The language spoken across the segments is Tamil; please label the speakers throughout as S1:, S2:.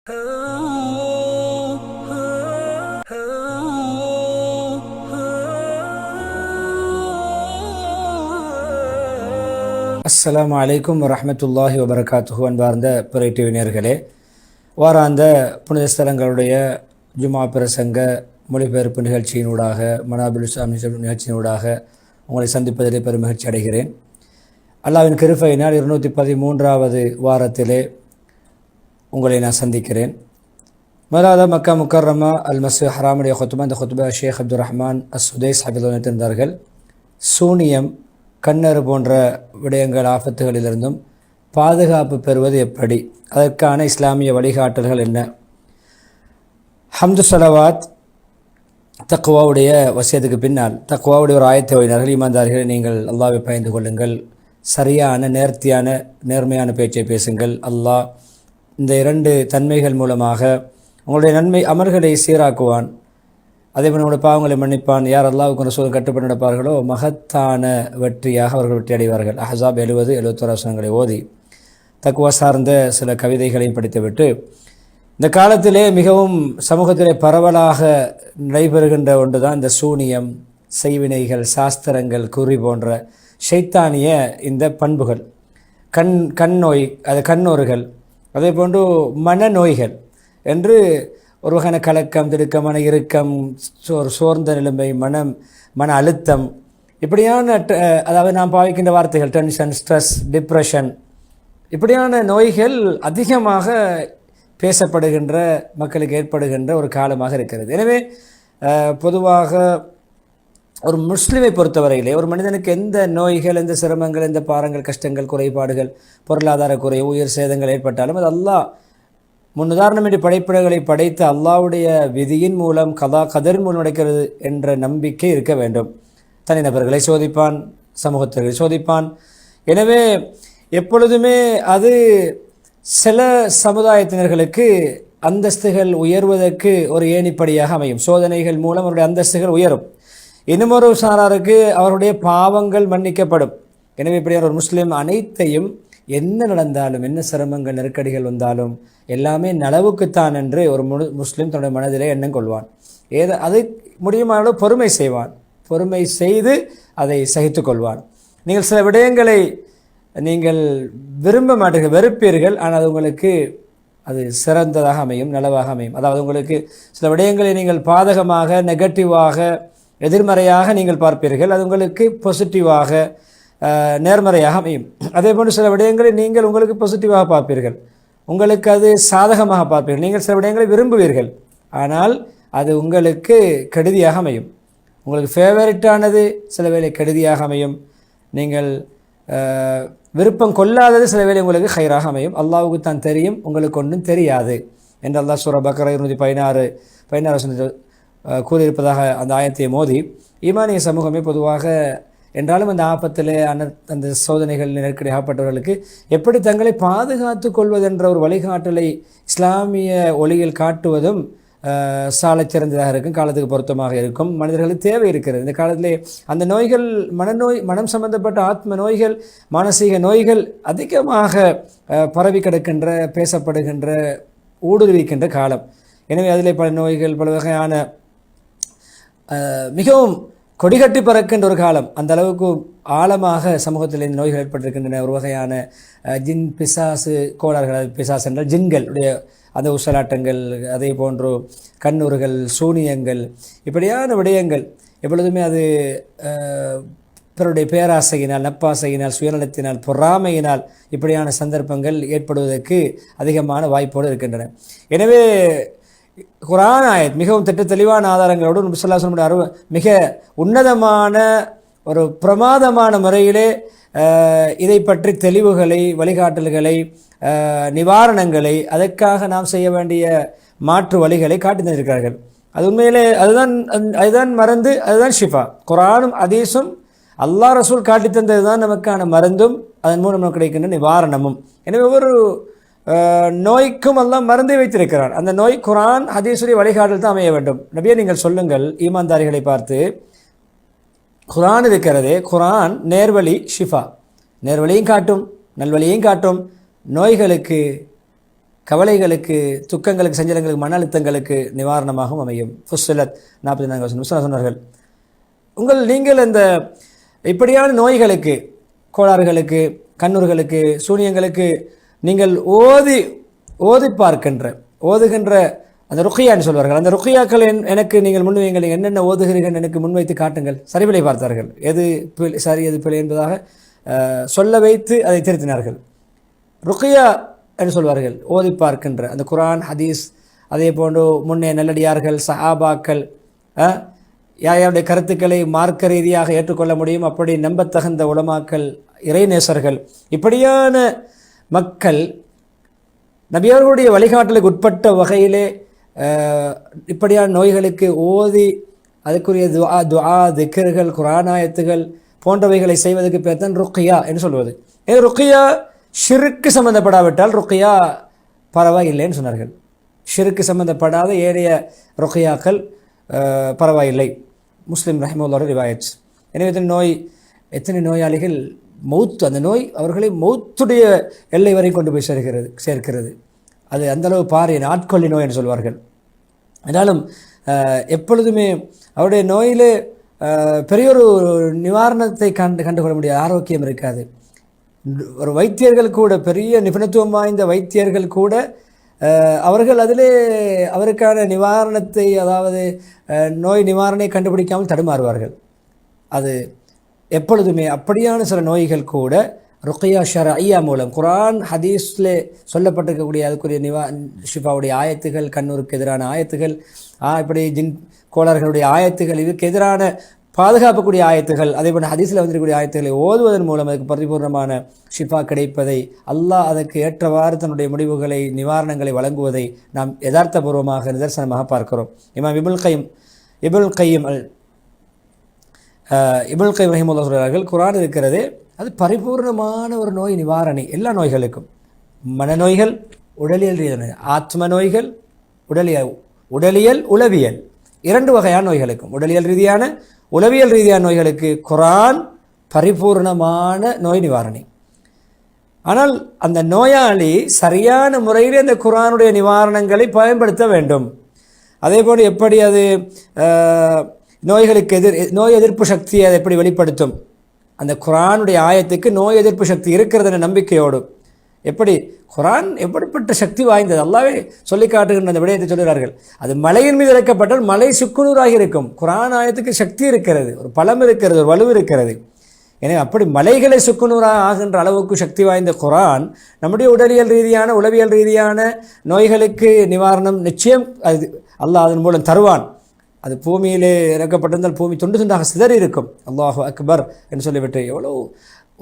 S1: அஸ்ஸலாமு அலைக்கும் வரஹ்மத்துல்லாஹி வபரகாத்துஹு. அன்பார்ந்த பிறை டிவி நேயர்களே, வாராந்த புனித ஸ்தலங்களுடைய ஜுமா பிரசங்க மொழிபெயர்ப்பு நிகழ்ச்சியினூடாக, மனாபில் இஸ்லாம் நிகழ்ச்சியினூடாக உங்களை சந்திப்பதிலே பெரும் மகிழ்ச்சி அடைகிறேன். அல்லாஹ்வின் கிருபையினால் 213வது வாரத்திலே உங்களை நான் சந்திக்கிறேன். முதலாவது மக்கா முக்கர்ரமா அல் மஸ்ஜித் ஹராமுடைய ஹுத்பா. இந்த ஹுத்பா ஷேக் அப்துல் ரஹ்மான் அஸ்ஸுதைஸ் ஹபிதுல்லாஹ் இருந்தார்கள். சூனியம், கண்ணறு போன்ற விடயங்கள், ஆபத்துகளிலிருந்தும் பாதுகாப்பு பெறுவது எப்படி, அதற்கான இஸ்லாமிய வழிகாட்டல்கள் என்ன? ஹம்து ஸலவாத் தக்வாவுடைய வசியத்துக்கு பின்னால் தக்வாவுடைய ஒரு ஆயத்தை ஓதினார்கள். ஈமான்தாரிகளை, நீங்கள் அல்லாஹ்வை பயந்து கொள்ளுங்கள், சரியான நேர்த்தியான நேர்மையான பேச்சை பேசுங்கள். அல்லாஹ் இந்த 2 தன்மைகள் மூலமாக உங்களுடைய நன்மை அமல்களை சீராக்குவான், அதேபோல் நம்முடைய பாவங்களை மன்னிப்பான். யார் அல்லாஹ்வுக்கு ரசூலுக்கு கட்டுப்பட்டு நடப்பார்களோ மகத்தான வெற்றியாக அவர்கள் வெற்றி அடைவார்கள். அஹ்ஸாப் 70-71 வசனங்களை ஓதி தக்வா சார்ந்த சில கவிதைகளையும் படித்துவிட்டு, இந்த காலத்திலே மிகவும் சமூகத்திலே பரவலாக நடைபெறுகின்ற ஒன்று தான் இந்த சூனியம், செய்வினைகள், சாஸ்திரங்கள், குறி போன்ற ஷைத்தானிய இந்த பண்புகள். கண் நோய், அது கண்ணோர்கள், அதே போன்று மனநோய்கள் என்று ஒரு வகையான கலக்கம், திடுக்கம், மன இறுக்கம், சோர்ந்த நிலைமை, மன அழுத்தம், இப்படியான அதாவது நாம் பாவிக்கின்ற வார்த்தைகள் டென்ஷன், ஸ்ட்ரெஸ், டிப்ரெஷன், இப்படியான நோய்கள் அதிகமாக பேசப்படுகின்ற, மக்களுக்கு ஏற்படுகின்ற ஒரு காலமாக இருக்கிறது. எனவே பொதுவாக ஒரு முஸ்லிமை பொறுத்தவரையிலே ஒரு மனிதனுக்கு எந்த நோய்கள், எந்த சிரமங்கள், எந்த பாரங்கள், கஷ்டங்கள், குறைபாடுகள், பொருளாதார குறை, உயிர் சேதங்கள் ஏற்பட்டாலும் அது அல்லாஹ் முன்னுதாரணமின்றி படைப்பிடங்களை படைத்த அல்லாஹ்வுடைய விதியின் மூலம், கதரின் மூலம் நடக்கிறது என்ற நம்பிக்கை இருக்க வேண்டும். தனிநபர்களை சோதிப்பான், சமூகத்தர்களை சோதிப்பான். எனவே எப்பொழுதுமே அது சில சமுதாயத்தினர்களுக்கு அந்தஸ்துகள் உயர்வதற்கு ஒரு ஏணிப்படியாக அமையும். சோதனைகள் மூலம் அவருடைய அந்தஸ்துகள் உயரும். இன்னுமொரு சாராருக்கு அவருடைய பாவங்கள் மன்னிக்கப்படும். எனவே இப்படியான ஒரு முஸ்லீம் அனைத்தையும், என்ன நடந்தாலும், என்ன சிரமங்கள், நெருக்கடிகள் வந்தாலும் எல்லாமே நலவுக்குத்தான் என்று ஒரு முஸ்லீம் தன்னுடைய மனதிலே எண்ணம் கொள்வான். அதை முடியுமான பொறுமை செய்வான். பொறுமை செய்து அதை சகித்து கொள்வான். நீங்கள் சில விடயங்களை நீங்கள் விரும்ப மாட்டீர்கள், வெறுப்பீர்கள், ஆனால் அது உங்களுக்கு அது சிறந்ததாக அமையும், நலவாக அமையும். அதாவது உங்களுக்கு சில விடயங்களை நீங்கள் பாதகமாக, நெகட்டிவாக, எதிர்மறையாக நீங்கள் பார்ப்பீர்கள், அது உங்களுக்கு பாசிட்டிவாக, நேர்மறையாக அமையும். அதே போன்று சில விடயங்களை நீங்கள் உங்களுக்கு பாசிட்டிவாக பார்ப்பீர்கள், உங்களுக்கு அது சாதகமாக பார்ப்பீர்கள். நீங்கள் சில விடயங்களை விரும்புவீர்கள், ஆனால் அது உங்களுக்கு கெடுதியாக அமையும். உங்களுக்கு ஃபேவரட்டானது சில வேளை கெடுதியாக அமையும். நீங்கள் விருப்பம் கொள்ளாதது சில வேளை உங்களுக்கு ஹைராக அமையும். அல்லாஹ்வுக்கு தான் தெரியும், உங்களுக்கு ஒன்றும் தெரியாது என்று அல்லாஹ் சூரா பக்ரா 216 கூறியிருப்பதாக அந்த ஆயத்தை மோதி, ஈமானிய சமூகமே பொதுவாக என்றாலும் அந்த ஆபத்தில், அந்த சோதனைகள், நெருக்கடி ஆகப்பட்டவர்களுக்கு எப்படி தங்களை பாதுகாத்து கொள்வதென்ற ஒரு வழிகாட்டலை இஸ்லாமிய ஒளியில் காட்டுவதும் சாலச் சிறந்ததாக இருக்கும், காலத்துக்கு பொருத்தமாக இருக்கும். மனிதர்களுக்கு தேவை இருக்கிறது. இந்த காலத்திலே அந்த நோய்கள், மனம் சம்பந்தப்பட்ட ஆத்ம நோய்கள், மானசீக நோய்கள் அதிகமாக பரவி கிடக்கின்ற, பேசப்படுகின்ற, ஊடுருவிக்கின்ற காலம். எனவே அதிலே பல நோய்கள், பல வகையான மிகவும் கொடிகட்டி பறக்கின்ற ஒரு காலம். அந்த அளவுக்கு ஆழமாக சமூகத்தில் இந்த நோய்கள் ஏற்பட்டிருக்கின்றன. ஒரு வகையான ஜின் பிசாசு கோளாறுகள், பிசாசு என்றால் ஜின்களுடைய அந்த ஊசலாட்டங்கள், அதே போன்று கண்ணூறுகள், சூனியங்கள், இப்படியான விடயங்கள் எப்பொழுதுமே அது பிறருடைய பேராசையினால், நப்பாசையினால், சுயநலத்தினால், பொறாமையினால் இப்படியான சந்தர்ப்பங்கள் ஏற்படுவதற்கு அதிகமான வாய்ப்போடு இருக்கின்றன. எனவே குர்ஆன் ஆயத் மிகவும் தெளிவான ஆதாரங்களோடு நபி ஸல்லல்லாஹு அலைஹி வஸல்லம் மிக உன்னதமான ஒரு பிரமாதமான முறையிலே இதை பற்றி தெளிவுகளை, வழிகாட்டல்களை, நிவாரணங்களை, அதற்காக நாம் செய்ய வேண்டிய மாற்று வழிகளை காட்டி தந்திருக்கிறார்கள். அது உண்மையிலே அதுதான் மருந்து, அதுதான் ஷிஃபா. குர்ஆனும் ஹதீஸும் அல்லாஹ் ரசூல் காட்டி தந்தது தான் நமக்கான மருந்தும், அதன் மூலம் நமக்கு கிடைக்கின்ற நிவாரணமும். எனவே ஒவ்வொரு நோய்க்கும் அல்லாஹ் மருந்தை வைத்திருக்கிறான். அந்த நோய் குர்ஆன் ஹதீஸுடைய வழிகாட்டல் தான் அமைய வேண்டும். நபியே, நீங்கள் சொல்லுங்கள் ஈமான்தாரிகளை பார்த்து, குர்ஆன் இருக்கிறதே, குர்ஆன் நேர்வழி, ஷிஃபா, நேர்வழியும் காட்டும், நல்வழியையும் காட்டும், நோய்களுக்கு கவலைகளுக்கு, துக்கங்களுக்கு, சஞ்சலங்களுக்கு, மன அழுத்தங்களுக்கு நிவாரணமாகவும் அமையும். ஃபுஸ்ஸிலத் 44 சொன்னார்கள். நீங்கள் இந்த இப்படியான நோய்களுக்கு, கோளாறுகளுக்கு, கண்ணூர்களுக்கு, சூனியங்களுக்கு நீங்கள் ஓதுகின்ற அந்த ருக்கியான்னு சொல்வார்கள். அந்த ருக்கியாக்கள் எனக்கு நீங்கள் முன்வைங்கள், என்னென்ன ஓதுகிறீர்கள் எனக்கு முன்வைத்து காட்டுங்கள். சரிவிலை பார்த்தார்கள். எது சரி எது பிழை என்பதாக சொல்ல வைத்து அதை திருத்தினார்கள். ருக்கியா என்று சொல்வார்கள், ஓதி பார்க்கின்ற அந்த குர்ஆன், ஹதீஸ், அதே போன்று முன்னே நல்லடியார்கள், சஹாபாக்கள், யாருடைய கருத்துக்களை மார்க்க ரீதியாக ஏற்றுக்கொள்ள முடியும் அப்படி நம்பத்தகுந்த உலமாக்கள், இறைநேசர்கள், இப்படியான மக்கள் நபியவர்களுடைய வழிகாட்டலுக்கு உட்பட்ட வகையிலே இப்படியான நோய்களுக்கு ஓதி அதுக்குரிய துஆ, திக்ர்கள், குர்ஆனாயத்துகள் போன்றவைகளை செய்வதற்கு பேர் தான் ருக்கியா என்று சொல்வது. ருக்கியா ஷிருக்கு சம்பந்தப்படாவிட்டால் ருக்கியா பரவாயில்லைன்னு சொன்னார்கள். ஷிருக்கு சம்பந்தப்படாத ஏனைய ருக்கியாக்கள் பரவாயில்லை. முஸ்லிம் ரஹிமத்துல்லாஹி ரிவாயத். எனவே எத்தனை நோயாளிகள் அந்த நோய் அவர்களை மௌத்துடைய எல்லை வரை கொண்டு போய் சேர்க்கிறது. அது அந்தளவு பாரிய நாட்கொள்ளி நோய் என்று சொல்வார்கள். ஆனாலும் எப்பொழுதுமே அவருடைய நோயிலே பெரியொரு நிவாரணத்தை கண்டுகொள்ள முடியாது, ஆரோக்கியம் இருக்காது. ஒரு வைத்தியர்கள் கூட, பெரிய நிபுணத்துவம் வாய்ந்த வைத்தியர்கள் கூட அவர்கள் அதிலே அவருக்கான நிவாரணத்தை, அதாவது நோய் நிவாரணை கண்டுபிடிக்காமல் தடுமாறுவார்கள். அது எப்பொழுதுமே அப்படியான சில நோய்கள் கூட ருக்கியா ஷர்ஐயா மூலம், குர்ஆன் ஹதீஸில் சொல்லப்பட்டிருக்கக்கூடிய அதுக்குரிய ஷிஃபாவுடைய ஆயத்துகள், கண்ணூருக்கு எதிரான ஆயத்துகள், இப்படி ஜின் கோளாறுகளுடைய ஆயத்துகள், இதுக்கு எதிரான பாதுகாக்கக்கூடிய ஆயத்துகள், அதே போல் ஹதீஸில் வந்திருக்கக்கூடிய ஆயத்துக்களை ஓதுவதன் மூலம் அதுக்கு பரிபூர்ணமான ஷிஃபா கிடைப்பதை, அல்லாஹ் அதற்கு ஏற்றவாறு தன்னுடைய முடிவுகளை, நிவாரணங்களை வழங்குவதை நாம் யதார்த்தபூர்வமாக நிதர்சனமாக பார்க்கிறோம். இமாம் இப்னுல் கையிம் ரஹிமத்துல்லாஹி சொல்கிறார்கள், குர்ஆன் இருக்கிறது அது பரிபூர்ணமான ஒரு நோய் நிவாரணி எல்லா நோய்களுக்கும். மனநோய்கள், உடலியல் ரீதியான, ஆத்ம நோய்கள், உடலியல் உளவியல், 2 வகையான நோய்களுக்கும், உடலியல் ரீதியான, உளவியல் ரீதியான நோய்களுக்கு குர்ஆன் பரிபூர்ணமான நோய் நிவாரணி. ஆனால் அந்த நோயாளி சரியான முறையில் அந்த குர்ஆனுடைய நிவாரணங்களை பயன்படுத்த வேண்டும். அதே போல் எப்படி அது நோய் எதிர்ப்பு சக்தியை அதை எப்படி வெளிப்படுத்தும், அந்த குர்ஆனுடைய ஆயத்துக்கு நோய் எதிர்ப்பு சக்தி இருக்கிறது என்ற நம்பிக்கையோடு, எப்படி குர்ஆன் எப்படிப்பட்ட சக்தி வாய்ந்தது அல்லாஹ்வே சொல்லி காட்டுகின்ற அந்த விடயத்தை சொல்கிறார்கள். அது மலையின் மீது இறக்கப்பட்டால் மலை சுக்குநூறாக இருக்கும். குர்ஆன் ஆயத்துக்கு சக்தி இருக்கிறது, ஒரு பலம் இருக்கிறது, ஒரு வலு இருக்கிறது. எனவே அப்படி மலைகளை சுக்குநூறாக ஆகின்ற அளவுக்கு சக்தி வாய்ந்த குர்ஆன் நம்முடைய உடலியல் ரீதியான, உளவியல் ரீதியான நோய்களுக்கு நிவாரணம் நிச்சயம் அது அல்லாஹ் அதன் மூலம் தருவான். அது பூமியிலே இறக்கப்பட்டிருந்தால் பூமி துண்டு துண்டாக சிதறி இருக்கும். அல்லாஹு அக்பர் என்று சொல்லிவிட்டு எவ்வளோ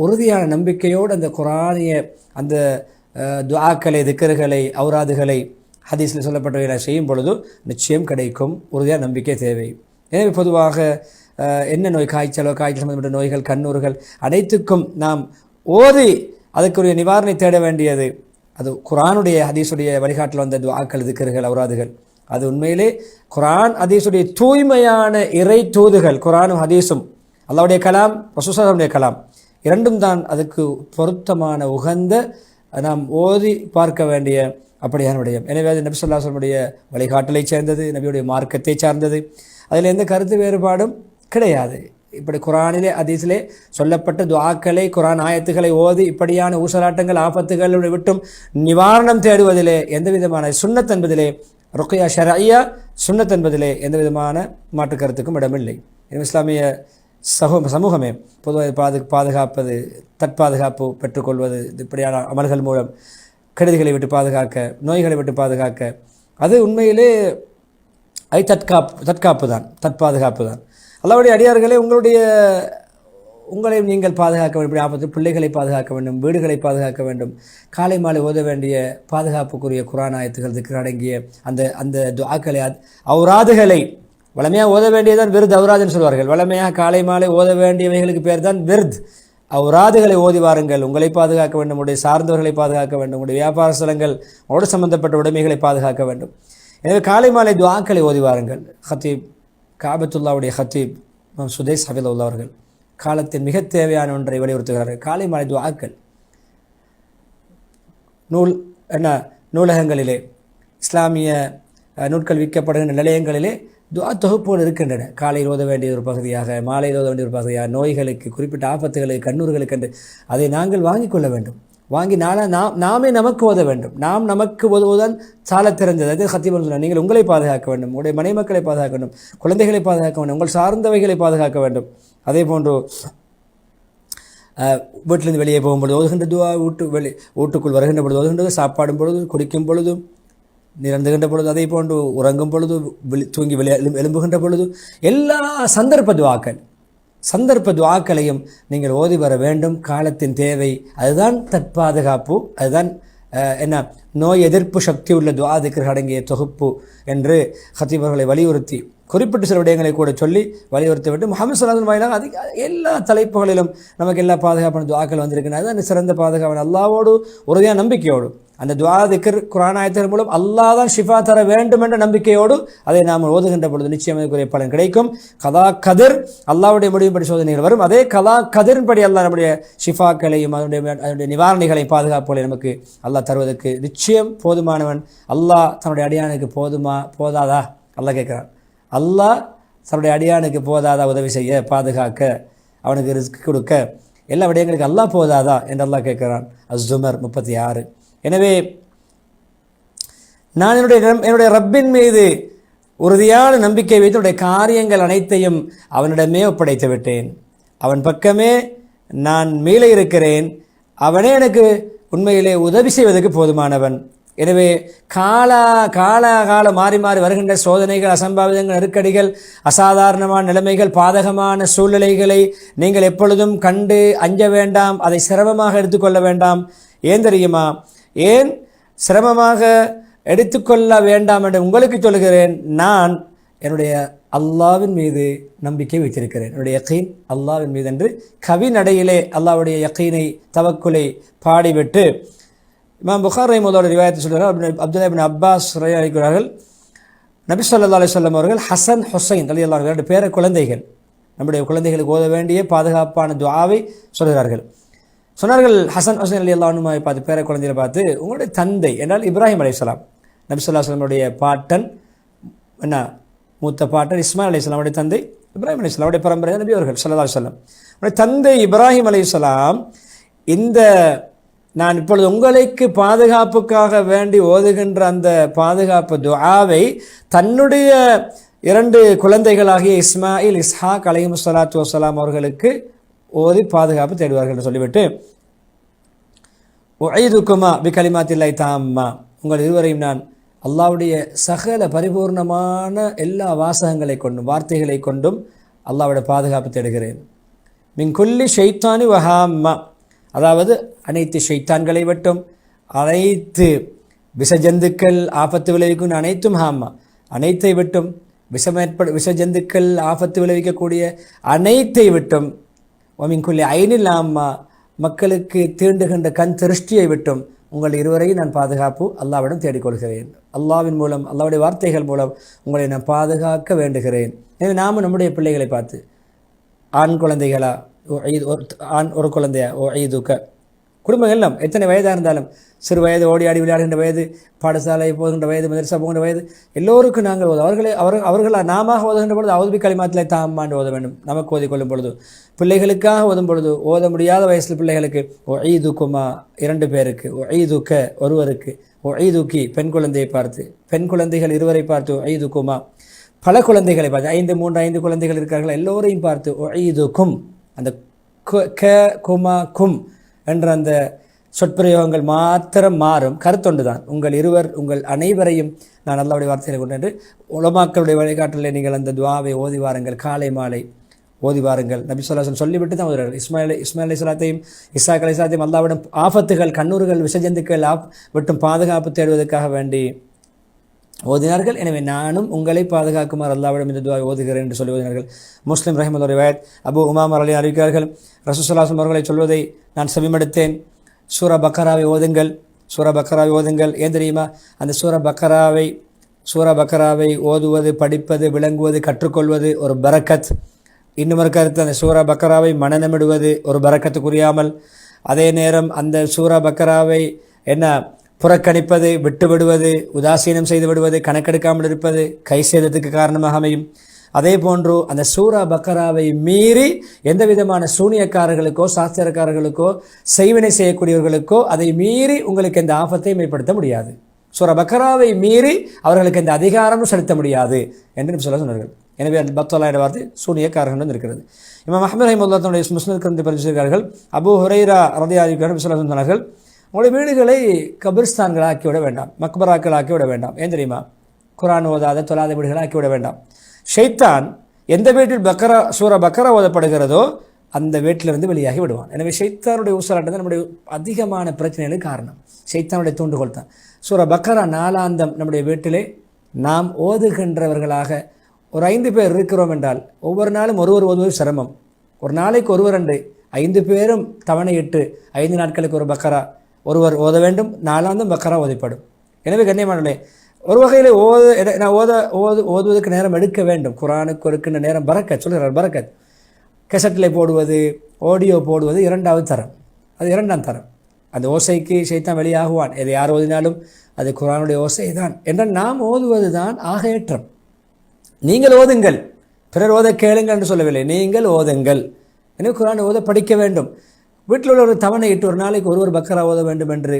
S1: உறுதியான நம்பிக்கையோடு அந்த குர்ஆனிய அந்த துஆக்களை, திக்ர்களை, ஔராதுகளை ஹதீஸில் சொல்லப்பட்டவைகளை செய்யும் பொழுது நிச்சயம் கிடைக்கும். உறுதியான நம்பிக்கை தேவை. எனவே பொதுவாக என்ன நோய், காய்ச்சல் சம்பந்தப்பட்ட நோய்கள், கண்ணூர்கள் அனைத்துக்கும் நாம் ஓதி அதுக்குரிய நிவாரணை தேட வேண்டியது அது குர்ஆனுடைய ஹதீஸுடைய வழிகாட்டில் வந்த துஆக்கள், திக்ர்கள், ஔராதுகள். அது உண்மையிலே குர்ஆன் ஹதீஸுடைய தூய்மையான இறை தூதுகள். குர்ஆனும் ஹதீஸும் அல்லாஹ்வுடைய கலாம், ரசூலுல்லாஹி ஸல்லல்லாஹு அலைஹி வஸல்லம் கலாம், இரண்டும் தான் அதுக்கு பொருத்தமான உகந்த நாம் ஓதி பார்க்க வேண்டிய அப்படியான விடயம். எனவே அது நபி ஸல்லல்லாஹு அலைஹி வஸல்லம் வழிகாட்டலை சேர்ந்தது, நபியுடைய மார்க்கத்தை சார்ந்தது. அதில் எந்த கருத்து வேறுபாடும் கிடையாது. இப்படி குர்ஆனிலே ஹதீஸிலே சொல்லப்பட்ட துஆக்களை, குர்ஆன் ஆயத்துக்களை ஓதி இப்படியான ஊசலாட்டங்கள், ஆபத்துகளை விட்டும் நிவாரணம் தேடுவதிலே எந்த விதமான சுன்னத் என்பதிலே, ருக்கியா ஷர்ஐயா சுன்னத் என்பதிலே எந்த விதமான மாற்று கருத்துக்கும் இடமில்லை. இஸ்லாமிய சமூகமே பொதுவாக பாதுகாப்பது, தற்பாதுகாப்பு பெற்றுக்கொள்வது, இப்படியான அமல்கள் மூலம் கெடுதிகளை விட்டு பாதுகாக்க, நோய்களை விட்டு பாதுகாக்க, அது உண்மையிலே தற்காப்பு தான், தற்பாதுகாப்பு தான். அல்லாஹ்வுடைய அடியார்களே, உங்களை நீங்கள் பாதுகாக்க வேண்டும். ஆபத்து பிள்ளைகளை பாதுகாக்க வேண்டும், வீடுகளை பாதுகாக்க வேண்டும். காலை மாலை ஓத வேண்டிய பாதுகாப்புக்குரிய குர்ஆன் ஆயத்துகள், திக்ர் அடங்கிய அந்த துஆக்களை, ஔராதுகளை வளமையாக ஓத வேண்டியதான் விருத், ஔராதுன்னு சொல்வார்கள். வளமையாக காலை மாலை ஓத வேண்டியவைகளுக்கு பேர் தான் விருத். ஔராதுகளை ஓதி வாருங்கள். உங்களை பாதுகாக்க வேண்டும், உங்களுடைய சார்ந்தவர்களை பாதுகாக்க வேண்டும், உங்களுடைய வியாபார ஸ்தலங்கள், உங்களோடு சம்பந்தப்பட்ட உடைமைகளை பாதுகாக்க வேண்டும். எனவே காலை மாலை துஆக்களை ஓதி வாருங்கள். ஹத்தீப், காபத்துல்லாவுடைய ஹத்தீப் சுதைஸ் ஹஃபிதுல்லாஹ் அவர்கள் காலத்தின் மிக தேவையான ஒன்றை வலியுறுத்துகிறார்கள். காலை மாலை துஆக்கள், நூலகங்களிலே, இஸ்லாமிய நூட்கள் விற்கப்படுகின்ற நிலையங்களிலே துஆ தொகுப்புகள் இருக்கின்றன. காலையில் ஓத வேண்டிய ஒரு பகுதியாக, மாலையில் ஓத வேண்டிய ஒரு பகுதியாக, நோய்களுக்கு, குறிப்பிட்ட ஆபத்துகளுக்கு, கண்ணூர்களுக்கு என்று அதை நாங்கள் வாங்கிக் கொள்ள வேண்டும். வாங்கி நாமே நமக்கு ஓத வேண்டும். நாம் நமக்கு ஓதுவதுதான் சால திறந்தது. அது ஹத்தீப் சொன்னார், நீங்கள் உங்களை பாதுகாக்க வேண்டும், உங்களுடைய மனைமக்களை பாதுகாக்க வேண்டும், குழந்தைகளை பாதுகாக்க வேண்டும், உங்கள் சார்ந்தவைகளை பாதுகாக்க வேண்டும். அதே போன்று வீட்டிலிருந்து வெளியே போகும்பொழுது ஓதுகின்ற துஆ, வீட்டுக்குள் வருகின்ற பொழுது ஓதுகின்றது, சாப்பாடும் பொழுது, குடிக்கும் பொழுதும், நிறந்துகின்ற பொழுது, அதே போன்று உறங்கும் பொழுது, தூங்கி எழும்புகின்ற பொழுது, எல்லா சந்தர்ப்ப துஆக்களையும் நீங்கள் ஓதி வர வேண்டும். காலத்தின் தேவை அதுதான். தற்பாதுகாப்பு அதுதான். என்ன நோய் எதிர்ப்பு சக்தி உள்ள துஆ திக்ர் அடங்கிய தொகுப்பு என்று ஹத்தீபர்களை வலியுறுத்தி குறிப்பிட்ட சில விடயங்களை கூட சொல்லி வலியுறுத்தி விட்டு முஹம்மது ஸல்லல்லாஹு அலைஹி வஸல்லம் வாயிலாக எல்லா தலைப்புகளிலும் நமக்கு எல்லா பாதுகாப்பான துஆக்கள் வந்திருக்கின்றன. அதுதான் சிறந்த பாதுகாப்பான. அல்லாஹ்வோடு உறுதியான நம்பிக்கையோடு அந்த துஆ திக்ர் குர்ஆன் ஆயத்தின் மூலம் அல்லாஹ் தான் ஷிஃபா தர வேண்டும் என்ற நம்பிக்கையோடு அதை நாம் ஓதுகின்ற பொழுது நிச்சயமாக பலன் கிடைக்கும். கதா கதிர் அல்லாஹ்வுடைய முடிவுப்படி சோதனைகள் வரும். அதே கதா கதிரின்படி அல்லாஹ் நம்முடைய ஷிஃபாக்களையும் அதனுடைய நிவாரணிகளையும் பாதுகாப்புகளை நமக்கு அல்லாஹ் தருவதற்கு நிச்சயம் போதுமானவன். அல்லாஹ் தன்னுடைய அடியானுக்கு போதாதா? அல்லாஹ் கேட்கிறான். அல்லாஹ் தன்னுடைய அடியானுக்கு போதாதா உதவி செய்ய, பாதுகாக்க, அவனுக்கு ரிஸ்க் கொடுக்க, எல்லா விடயங்களுக்கு அல்லாஹ் போதாதா என்று அல்லாஹ் கேட்கிறான். அஸ்-ஸுமர் 36. எனவே நான் என்னுடைய ரப்பின் மீது உறுதியான நம்பிக்கை வைத்து என்னுடைய காரியங்கள் அனைத்தையும் அவனிடமே ஒப்படைத்து விட்டேன். அவன் பக்கமே நான் மீள இருக்கிறேன். அவனே எனக்கு உண்மையிலே உதவி செய்வதற்கு போதுமானவன். எனவே கால மாறி வருகின்ற சோதனைகள், அசம்பாவிதங்கள், நெருக்கடிகள், அசாதாரணமான நிலைமைகள், பாதகமான சூழ்நிலைகளை நீங்கள் எப்பொழுதும் கண்டு அஞ்ச வேண்டாம். அதை சிரமமாக எடுத்துக்கொள்ள வேண்டாம். ஏன் தெரியுமா? ஏன் சிரமமாக எடுத்துக்கொள்ள வேண்டாம் என்று உங்களுக்கு சொல்கிறேன். நான் என்னுடைய அல்லாஹ்வின் மீது நம்பிக்கை வைத்திருக்கிறேன். என்னுடைய யக்கீன் அல்லாஹ்வின் மீது என்று கவி நடையிலே அல்லாஹ்வுடைய யக்கீனை, தவக்குலை பாடிவிட்டு இமாம் புகாரி ரஹிமஹுல்லாஹ் ரிவாயத் சொல்கிறார். அப்துல்லாஹ் இப்னு அப்பாஸ் அறிவிக்கிறார்கள், நபி ஸல்லல்லாஹு அலைஹி வஸல்லம் அவர்கள் ஹசன் ஹுசைன் ரலியல்லாஹு அன்ஹு ரெண்டு பேர குழந்தைகள், நம்முடைய குழந்தைகளுக்கு ஓத வேண்டிய பாதுகாப்பான துஆவை சொல்கிறார்கள். சொன்னார்கள், ஹசன் ஹுசைன் ரலியல்லாஹு அன்ஹுவை பார்த்து, பேர குழந்தைகளை பார்த்து, உங்களுடைய தந்தை என்றால் இப்ராஹிம் அலைஹிஸ்ஸலாம், நபி ஸல்லல்லாஹு அலைஹி வஸல்லமுடைய பாட்டன், என்ன மூத்த பாட்டன் இஸ்மாயில் அலைஹிஸ்ஸலாம், அவருடைய தந்தை இப்ராஹிம் அலைஹிஸ்ஸலாம், அவருடைய பரம்பரை நபி அவர்கள் ஸல்லல்லாஹு அலைஹி வஸல்லம். அவருடைய தந்தை இப்ராஹிம் அலைஹிஸ்ஸலாம் இந்த நான் இப்பொழுது உங்களுக்கு பாதுகாப்புக்காக வேண்டி ஓதுகின்ற அந்த பாதுகாப்பு துஆவை தன்னுடைய 2 குழந்தைகளாகிய இஸ்மாயில், இஸ்ஹாக் அலைஹிஸ்ஸலாத்து வஸ்ஸலாம் அவர்களுக்கு ஓதி பாதுகாப்பு தேடுவார்கள் என்று சொல்லிவிட்டு, உஈதுகுமா பிகலிமாத்தில்லாஹி தாம்மா, உங்கள் இருவரையும் நான் அல்லாஹ்வுடைய சகல பரிபூர்ணமான எல்லா வாசகங்களை கொண்டும் வார்த்தைகளை கொண்டும் அல்லாஹ்வுடைய பாதுகாப்பு தேடுகிறேன். மின் குல்லி ஷைத்தானி வஹாம்மா, அதாவது அனைத்து ஷைத்தான்களை விட்டும், அனைத்து விஷஜந்துக்கள் ஆபத்து விளைவிக்கும் அனைத்தும், ஹாமா அனைத்தை விட்டும், விஷஜந்துக்கள் ஆபத்து விளைவிக்கக்கூடிய அனைத்தை விட்டும், ஒமின்குள்ளி ஐனில் ஆம்மா, மக்களுக்கு தீண்டுகின்ற கண் திருஷ்டியை விட்டும் உங்கள் இருவரையும் நான் பாதுகாப்பு அல்லாஹ்விடம் தேடிக்கொள்கிறேன். அல்லாஹ்வின் மூலம், அல்லாஹ்வுடைய வார்த்தைகள் மூலம் உங்களை நான் பாதுகாக்க வேண்டுகிறேன். எனவே நாமும் நம்முடைய பிள்ளைகளை பார்த்து, ஆண் குழந்தைகளா, ஆண் ஒரு குழந்தையா, ஈதுக்க, குடும்பம் எல்லாம் எத்தனை வயதாக இருந்தாலும், சிறு வயது ஓடி ஆடி விளையாடுகின்ற வயது, பாடசாலை போகின்ற வயது, மதரசா போகின்ற வயது, எல்லோருக்கும் நாங்கள் அவர்கள் நாம ஓதுகின்ற பொழுது அவுது பிகலிமாத்தில்லாஹி தாம்மான்னு ஓத வேண்டும். நமக்கு ஓதிக்கொள்ளும் பொழுது, பிள்ளைகளுக்காக ஓதும் பொழுது, ஓத முடியாத வயசில் பிள்ளைகளுக்கு உஈதுகுமா 2 பேருக்கு, உஈதுக்க ஒருவருக்கு, உஈதுக்கி பெண் குழந்தையை பார்த்து, பெண் குழந்தைகள் இருவரை பார்த்து உஈதுகுமா, பல குழந்தைகளை பார்த்து, 5 குழந்தைகள் இருக்கிறார்கள், எல்லோரையும் பார்த்து உஈதுக்கும், அந்த குமா கும் என்ற அந்த சொற்பிரயோகங்கள் மாத்திரம் மாறும். கருத்தொண்டு தான். உங்கள் அனைவரையும் நான் அல்லாஹ்வுடைய வார்த்தைகளை கொண்டு என்று உலமாக்களுடைய வழிகாட்டலில் நீங்கள் அந்த துஆவை ஓதி வாருங்கள், காலை மாலை ஓதி வாருங்கள். நபி ஸல்லல்லாஹு அலைஹி வஸல்லம் சொல்லிவிட்டு தான் ஓதுகிறார்கள். இஸ்மாயில் அலைஹிஸ்ஸலாத்தையும் இஸ்ஹாக் அலைஹிஸ்ஸலாத்தையும் அல்லாஹ்விடம் ஆபத்துகள், கண்ணூர்கள், விஷஜந்துக்கள் விட்டும் பாதுகாப்பு தேடுவதற்காக வேண்டி ஓதினார்கள். எனவே நானும் உங்களை பாதுகாக்குமாறு அல்லாஹ்விடம் இந்த துஆவை ஓதுகிறேன் என்று சொல்லி ஓதினார்கள். முஸ்லிம் ரஹிமஹுல்லாஹ் ரிவாயத் அபூ உமாமா ரலியல்லாஹு அறிவிக்கிறார்கள், ரசூலுல்லாஹி ஸல்லல்லாஹு அலைஹி வஸல்லம் அவர்களை சொல்வதை நான் செவிமடுத்தேன். சூரா பக்கராவை ஓதுங்கள். ஏன் தெரியுமா? அந்த சூரா பக்கராவை ஓதுவது, படிப்பது, விளங்குவது, கற்றுக்கொள்வது ஒரு பரக்கத். இன்னும் கருத்து, அந்த சூரா பக்கராவை மனநமிடுவது ஒரு பரக்கத்துக்குரியாமல், அதே நேரம் அந்த சூரா பக்கராவை புறக்கணிப்பது, விட்டு விடுவது, உதாசீனம் செய்து விடுவது, கணக்கெடுக்காமல் இருப்பது கை சேதத்துக்கு காரணமாக அமையும். அதே போன்று அந்த சூரா பக்கராவை மீறி எந்த விதமான சூனியக்காரர்களுக்கோ சாஸ்திரக்காரர்களுக்கோ செய்வினை செய்யக்கூடியவர்களுக்கோ அதை மீறி உங்களுக்கு இந்த ஆபத்தை மேம்படுத்த முடியாது. சூரா பக்கராவை மீறி அவர்களுக்கு இந்த அதிகாரமும் செலுத்த முடியாது என்று சொல்ல சொன்னார்கள். எனவே அந்த பத்தோலாயிட வார்த்தை சூனியக்காரர்கள் இருக்கிறது. இமாம் அஹ்மத் ரஹிமத்துல்லாஹி முஸ்லிம் பதிவு அபூ ஹுரைரா ரலியல்லாஹு அன்ஹு சொன்னார்கள், உங்களுடைய வீடுகளை கபிரிஸ்தான்கள் ஆக்கிவிட வேண்டாம், மக்பராக்கள் ஆக்கிவிட வேண்டாம். ஏன் தெரியுமா? குர்ஆன் ஓதாத தொழாத வீடுகளை ஆக்கிவிட வேண்டாம். ஷைத்தான் எந்த வீட்டில் சூரா பக்கரா ஓதப்படுகிறதோ அந்த வீட்டிலிருந்து வெளியாகி விடுவான். எனவே ஷைத்தானுடைய ஊசலாட்டம் நம்முடைய அதிகமான பிரச்சனைகளுக்கு காரணம். ஷைத்தானுடைய தூண்டுகோல் தான். சூரா பக்கரா நாளாந்தம் நம்முடைய வீட்டிலே நாம் ஓதுகின்றவர்களாக ஒரு 5 பேர் இருக்கிறோம் என்றால் ஒவ்வொரு நாளும் ஒருவர் ஓதுவது சிரமம். ஒரு நாளைக்கு ஒருவர் 5 பேரும் தவணையிட்டு 5 நாட்களுக்கு ஒரு பக்கரா ஒருவர் ஓத வேண்டும். நாளாந்தம் பக்கரா ஓதப்படும். எனவே கண்ணியமானே, ஒரு வகையில் ஓதுவதற்கு நேரம் எடுக்க வேண்டும். குர்ஆனுக்கு இருக்கின்ற நேரம் பரக்கத் சொல்கிறார். பரக்கத் கெசட்டில் போடுவது, ஆடியோ போடுவது 2வது தரம், அது 2ஆம் தரம். அந்த ஓசைக்கு ஷைத்தான் வெளியாகுவான். எதை யார் ஓதினாலும் அது குர்ஆனுடைய ஓசை தான் என்றால் நாம் ஓதுவது தான் ஆக ஏற்றம். நீங்கள் ஓதுங்கள், பிறர் ஓத கேளுங்கள் என்று சொல்லவில்லை, நீங்கள் ஓதுங்கள். எனவே குர்ஆனை ஓத படிக்க வேண்டும். வீட்டில் உள்ள ஒரு தவணையிட்டு ஒரு நாளைக்கு ஒருவர் பக்கரா ஓத வேண்டும் என்று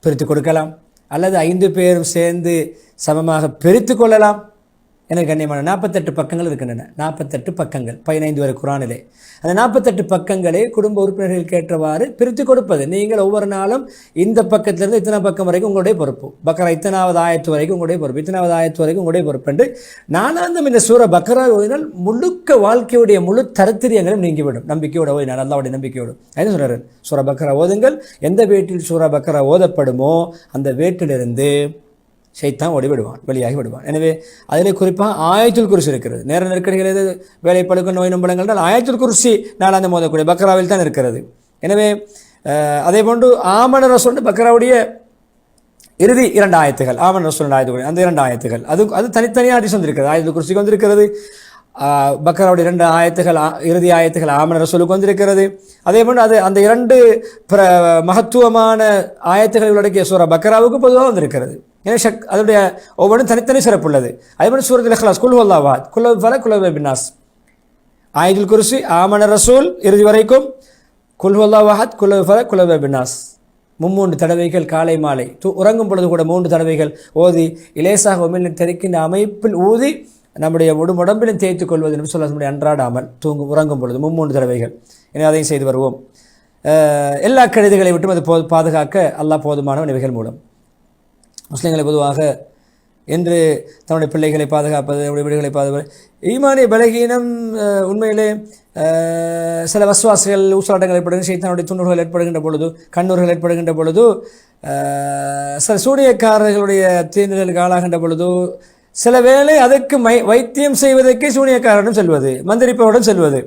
S1: பிரித்து கொடுக்கலாம், அல்லது 5 பேரும் சேர்ந்து சமமாக பிரித்து கொள்ளலாம். எனக்கு கண்ணியமான 48 பக்கங்கள் இருக்கின்றன. 48 பக்கங்கள் 15 வரை குர்ஆனிலே. அந்த 48 பக்கங்களை குடும்ப உறுப்பினர்களுக்கு ஏற்றவாறு பிரித்து கொடுப்பது. நீங்கள் ஒவ்வொரு நாளும் இந்த பக்கத்திலிருந்து இத்தனை பக்கம் வரைக்கும் உங்களுடைய பொறுப்பு, பக்கரா இத்தனாவது ஆயத்து வரைக்கும் உங்களுடைய பொறுப்பு, இத்தனாவது ஆயத்து வரைக்கும் உங்களுடைய பொறுப்பு என்று நாளாந்தம் இந்த சூரா பக்கரா ஓதினால் முழுக்க வாழ்க்கையுடைய முழு தரித்திரியங்களும் நீங்கிவிடும். நம்பிக்கையோடு ஓதினால், அல்லாஹ்வுடைய நம்பிக்கையோடு. என்ன சொல்கிறார்? சூரா பக்கரா ஓதுங்கள். எந்த வீட்டில் சூரா பக்கரா ஓதப்படுமோ அந்த வீட்டிலிருந்து ஷைத்தான் ஓடிவிடுவான், வெளியாகி விடுவான். எனவே அதிலே குறிப்பாக ஆயத்துல் குர்சி இருக்கிறது. நேர நெருக்கடிகள் எது வேலைப்படுக்க நோய் நம்பலங்கள் ஆயத்துல் குர்சி நாளாந்தம் ஓதக்கூடிய பக்கராவில் தான் இருக்கிறது. எனவே அதே போன்று ஆமன ரசூல் பக்கராவுடைய இறுதி 2 ஆயத்துகள், ஆமன ரசூல் ஆயத்துகள், அந்த 2 ஆயத்துகள் அது தனித்தனியாக ஹதீஸ் வந்திருக்கிறது. ஆயத்துல் குர்சிக்கு வந்திருக்கிறது. பக்கராவுடைய 2 ஆயத்துகள், இறுதி ஆயத்துகள் ஆமன ரசூலுக்கு வந்திருக்கிறது. அதே போன்று அந்த 2 மகத்துவமான ஆயத்துகள் உள்ளடக்கிய சூரா பக்கராவுக்கு பொதுவாக வந்திருக்கிறது. ஏன்னா அதனுடைய ஒவ்வொன்றும் தனித்தனி சிறப்பு உள்ளது. அதே மாதிரி சூரத்துல் இக்லாஸ், குல் ஹுவல்லாஹு அஹத், குல் ஃபலக், குல் பின்னாஸ், ஆயத்துல் குர்சி, ஆமன ரசூல் இறுதி வரைக்கும், குல் ஹுவல்லாஹு அஹத், குல் ஃபலக், குல் பின்னாஸ் 3 தடவைகள் காலை மாலை உறங்கும் பொழுது கூட 3 தடவைகள் ஓதி இலேசாக உமிழ் தெரிக்கின்ற அமைப்பில் ஊதி நம்முடைய உடம்பிலும் தேய்த்துக் கொள்வது என்று சொல்ல அன்றாடாமல் உறங்கும் பொழுது 3 தடவைகள். எனவே அதையும் செய்து வருவோம். எல்லா கெடுதிகளை விட்டும் அது பாதுகாக்க அல்லாஹ் போதுமான நிவைகள் மூலம் முஸ்லிம்களை பொதுவாக என்று தன்னுடைய பிள்ளைகளை பாதுகாப்பது, அவருடைய வீடுகளை பாதுகாப்பது, ஈமானிய பலகீனம் உண்மையிலே சில வசுவாசிகள் ஊசலாட்டங்கள் ஏற்படுகின்ற, ஷைத்தானுடைய துண்ணூர்கள் ஏற்படுகின்ற பொழுது, கண்ணூர்கள் ஏற்படுகின்ற பொழுது, சில சூனியக்காரர்களுடைய தீண்டுதலுக்கு ஆளாகின்ற பொழுது, சில வேளை அதற்கு வைத்தியம் செய்வதற்கே சூனியக்காரனும் செல்வது, மந்திரிப்பவருடன் செல்வது.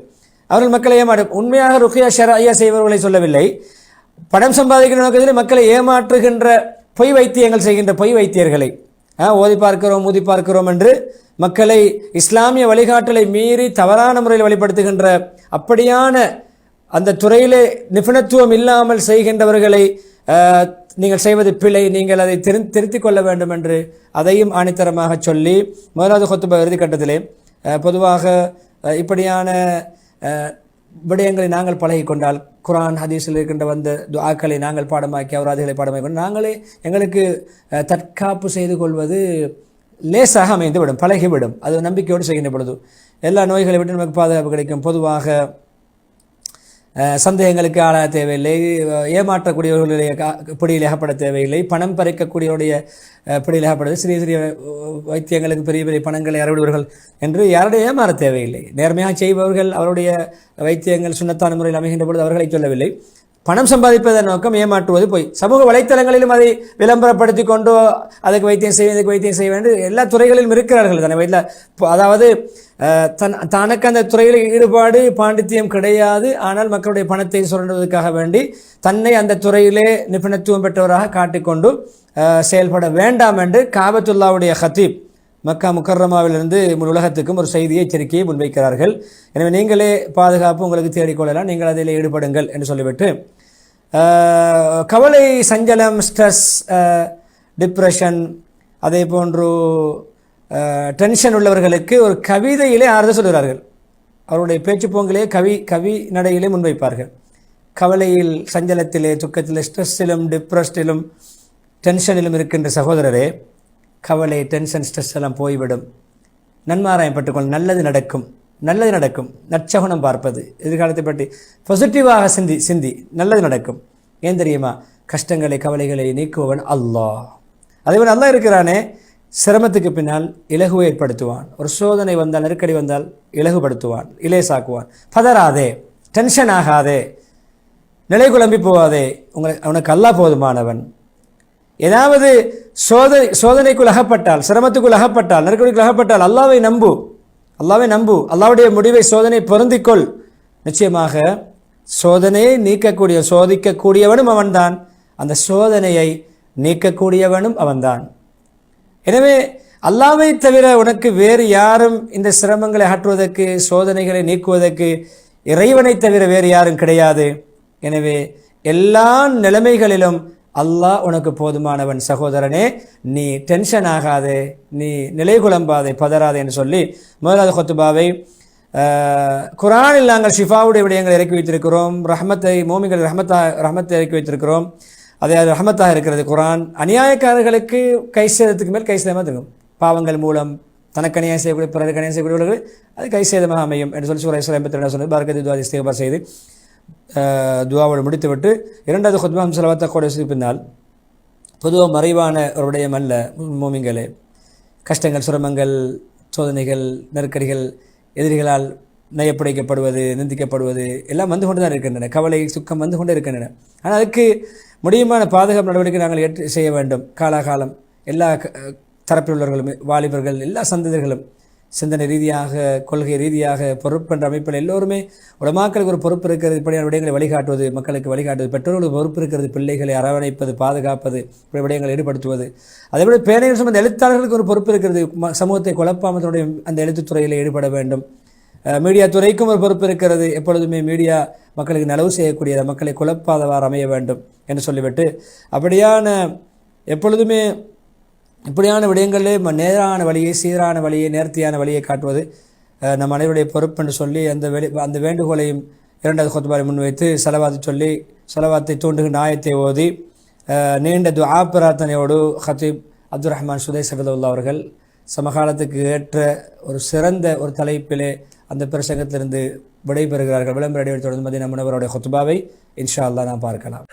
S1: அவர்கள் மக்களை ஏமாற்றும். உண்மையாக ருக்கியா ஷரஇய்யா செய்பவர்களை சொல்லவில்லை. பணம் சம்பாதிக்கிற நோக்கத்தில் மக்களை ஏமாற்றுகின்ற பொய் வைத்தியங்கள் செய்கின்ற பொய் வைத்தியர்களை ஓதி பார்க்கிறோம், ஊதி பார்க்கிறோம் என்று மக்களை இஸ்லாமிய வழிகாட்டலை மீறி தவறான முறையில் வழிபடுத்துகின்ற அப்படியான அந்த துறையிலே நிபுணத்துவம் இல்லாமல் செய்கின்றவர்களை நீங்கள் செய்வது பிழை, நீங்கள் அதை திருத்திக் கொள்ள வேண்டும் என்று அதையும் ஆணித்தரமாக சொல்லி 1வது ஹுத்பா இறுதி கட்டத்திலே பொதுவாக இப்படியான விடயங்களை நாங்கள் பழகி கொண்டால், குர்ஆன் ஹதீஸில் இருக்கின்ற வந்த துஆக்களை நாங்கள் பாடமாக்கி அவராதிகளை பாடமாக்கி கொண்டு நாங்களே எங்களுக்கு தற்காப்பு செய்து கொள்வது லேசாக அமைந்துவிடும், பழகிவிடும். அது நம்பிக்கையோடு செய்கின்ற பொழுது எல்லா நோய்களை விட்டு நமக்கு பாதுகாப்பு கிடைக்கும். பொதுவாக சந்தேகங்களுக்கு ஆளாக தேவையில்லை, ஏமாற்றக்கூடியவர்களுடைய பிடியில் அகப்பட தேவையில்லை, பணம் பறிக்கக்கூடியவருடைய பிடியில் அகப்படுவது, சிறிய சிறிய வைத்தியங்களுக்கு பெரிய பெரிய பணங்களை அறவிடுவர்கள் என்று யாருடைய ஏமாற தேவையில்லை. நேர்மையாக செய்பவர்கள் அவருடைய வைத்தியங்கள் சுன்னத்தான முறையில் அமைகின்ற பொழுது அவர்களை சொல்லவில்லை. பணம் சம்பாதிப்பதன் நோக்கம் ஏமாற்றுவது போய் சமூக வலைத்தளங்களிலும் அதை விளம்பரப்படுத்தி கொண்டு அதுக்கு வைத்தியம் செய்ய, இதுக்கு வைத்தியம் செய்ய வேண்டும், எல்லா துறைகளிலும் இருக்கிறார்கள் தானே. அதாவது தனக்கு அந்த துறையில் ஈடுபாடு பாண்டித்தியம் கிடையாது, ஆனால் மக்களுடைய பணத்தை சுரண்டுவதற்காக வேண்டி தன்னை அந்த துறையிலே நிபுணத்துவம் பெற்றவராக காட்டிக்கொண்டு செயல்பட வேண்டாம் என்று காபத்துல்லாவுடைய ஹத்தீப் மக்கா முக்கர்ரமாவிலிருந்து உலகத்துக்கும் ஒரு செய்தியை எச்சரிக்கையை முன்வைக்கிறார்கள். எனவே நீங்களே பாதுகாப்பு உங்களுக்கு தேடிக்கொள்ளலாம், நீங்கள் அதில் ஈடுபடுங்கள் என்று சொல்லிவிட்டு கவலை, சஞ்சலம், ஸ்ட்ரெஸ், டிப்ரெஷன், அதே போன்று டென்ஷன் உள்ளவர்களுக்கு ஒரு கவிதையிலே ஆறுதல் சொல்கிறார்கள். அவருடைய பேச்சு போங்கிலே கவி நடையிலே முன்வைப்பார்கள். கவலையில், சஞ்சலத்திலே, துக்கத்திலே, ஸ்ட்ரெஸ்ஸிலும், டிப்ரெஸ்டிலும், டென்ஷனிலும் இருக்கின்ற சகோதரரே, கவலை, டென்ஷன், ஸ்ட்ரெஸ் எல்லாம் போய்விடும். நன்மாராயம் பட்டுக்கொள், நல்லது நடக்கும், நல்லது நடக்கும். நற்சகுனம் பார்ப்பது, எதிர்காலத்தை பற்றி பாசிட்டிவாக சிந்தி நல்லது நடக்கும். ஏன் தெரியுமா? கஷ்டங்களை, கவலைகளை நீக்குவவன் அல்லாஹ். அதேபோல் அல்லாஹ் இருக்கிறானே, சிரமத்துக்கு பின்னால் இலகுவை ஏற்படுத்துவான். ஒரு சோதனை வந்தால், நெருக்கடி வந்தால் இலகுபடுத்துவான், இலேசாக்குவான். பதறாதே, டென்ஷன் ஆகாதே, நிலை குழம்பி போகாதே, உனக்கு அல்லாஹ் போதுமானவன். ஏதாவது சோதனைக்குள் அகப்பட்டால், சிரமத்துக்குள் அகப்பட்டால், நெருக்கடிக்குள் அகப்பட்டால் அல்லாவை நம்பு, அல்லாவுடைய முடிவை, சோதனை பொருந்திக்கொள். நிச்சயமாக சோதனையை நீக்கக்கூடிய, சோதிக்கக்கூடியவனும் அவன்தான், அந்த சோதனையை நீக்கக்கூடியவனும் அவன்தான். எனவே அல்லாவை தவிர உனக்கு வேறு யாரும் இந்த சிரமங்களை அகற்றுவதற்கு, சோதனைகளை நீக்குவதற்கு இறைவனை தவிர வேறு யாரும் கிடையாது. எனவே எல்லா நிலைமைகளிலும் அல்லாஹ் உனக்கு போதுமானவன். சகோதரனே, நீ டென்ஷன் ஆகாதே, நீ நிலை குழம்பாதே, பதறாதே என்று சொல்லி முதலாவது குத்துபாவை குர்ஆனில் நாங்கள் ஷிஃபாவுடைய விடயங்களை இறக்கி வைத்திருக்கிறோம். ரஹ்மத்தை, மோமின்கள் ரஹ்மத்தை இறக்கி வைத்திருக்கிறோம். அதே அது ரஹ்மத்தாக இருக்கிறது. குர்ஆன் அநியாயக்காரர்களுக்கு கை சேதத்துக்கு மேல் கை சேதமாக இருக்கும். பாவங்கள் மூலம் தனக்கு அநியாயம் செய்யக்கூடிய, பிறருக்கு அநியாயம் செய்யக்கூடியவர்கள் அது கை சேதமாக அமையும் என்று சொல்லி சூரா 82 சொன்னது. பரக்கத்து துவா இஸ்திக்பார் செய்து துவாவோடு முடித்துவிட்டு இரண்டாவது குத்பா ஸலவாத் கூட பின்னால் பொதுவாக மறைவான ஒரு விடயம் அல்ல மோமின்களே. கஷ்டங்கள், சிரமங்கள், சோதனைகள், நெருக்கடிகள், எதிரிகளால் நயப்படைக்கப்படுவது, நிந்திக்கப்படுவது எல்லாம் வந்து கொண்டு தான் இருக்கின்றன. கவலை, சுக்கம் வந்து கொண்டே இருக்கின்றன. ஆனால் அதுக்கு முடியுமான பாதுகாப்பு நடவடிக்கை நாங்கள் செய்ய வேண்டும். காலாகாலம் எல்லா தரப்பில் உள்ளவர்களும், வாலிபர்கள், எல்லா சந்ததிகளும் சிந்தனை ரீதியாக, கொள்கை ரீதியாக, பொறுப்பென்ற அமைப்பில் எல்லோருமே உலமாக்களுக்கு ஒரு பொறுப்பு இருக்கிறது. இப்படியான விடயங்களை வழிகாட்டுவது, மக்களுக்கு வழிகாட்டுவது, பெற்றோர்களுக்கு பொறுப்பு இருக்கிறது, பிள்ளைகளை அரவணைப்பது, பாதுகாப்பது, இப்படி விடயங்களை ஈடுபடுத்துவது. அதேபோல் பேனைகள் சொன்ன எழுத்தாளர்களுக்கு ஒரு பொறுப்பு இருக்கிறது. சமூகத்தை குழப்பாமத்தினுடைய அந்த எழுத்துத்துறையில் ஈடுபட வேண்டும். மீடியா துறைக்கும் ஒரு பொறுப்பு இருக்கிறது. எப்பொழுதுமே மீடியா மக்களுக்கு நலவு செய்யக்கூடியது, மக்களை குழப்பாதவாறு அமைய வேண்டும் என்று சொல்லிவிட்டு, அப்படியான எப்பொழுதுமே இப்படியான விடயங்களிலே நேரான வழியை, சீரான வழியை, நேர்த்தியான வழியை காட்டுவது நம் அனைவருடைய பொறுப்பு என்று சொல்லி அந்த வேண்டுகோளையும் இரண்டாவது குத்பாவை முன்வைத்து சலவாத்தை தூண்டுகின்ற ஆயத்தை ஓதி நீண்ட துஆ பிரார்த்தனையோடு ஹத்தீப் அப்துல் ரஹ்மான் சுதைஸ் ஹஃபிதுல்லாஹ் அவர்கள் சமகாலத்துக்கு ஏற்ற ஒரு சிறந்த ஒரு தலைப்பிலே அந்த பிரசங்கத்திலிருந்து விடைபெறுகிறார்கள். விளம்பர இடைவெளி தொடர்ந்து மதீனா முனவருடைய குத்பாவை இன்ஷா அல்லாஹ் நாம் பார்க்கலாம்.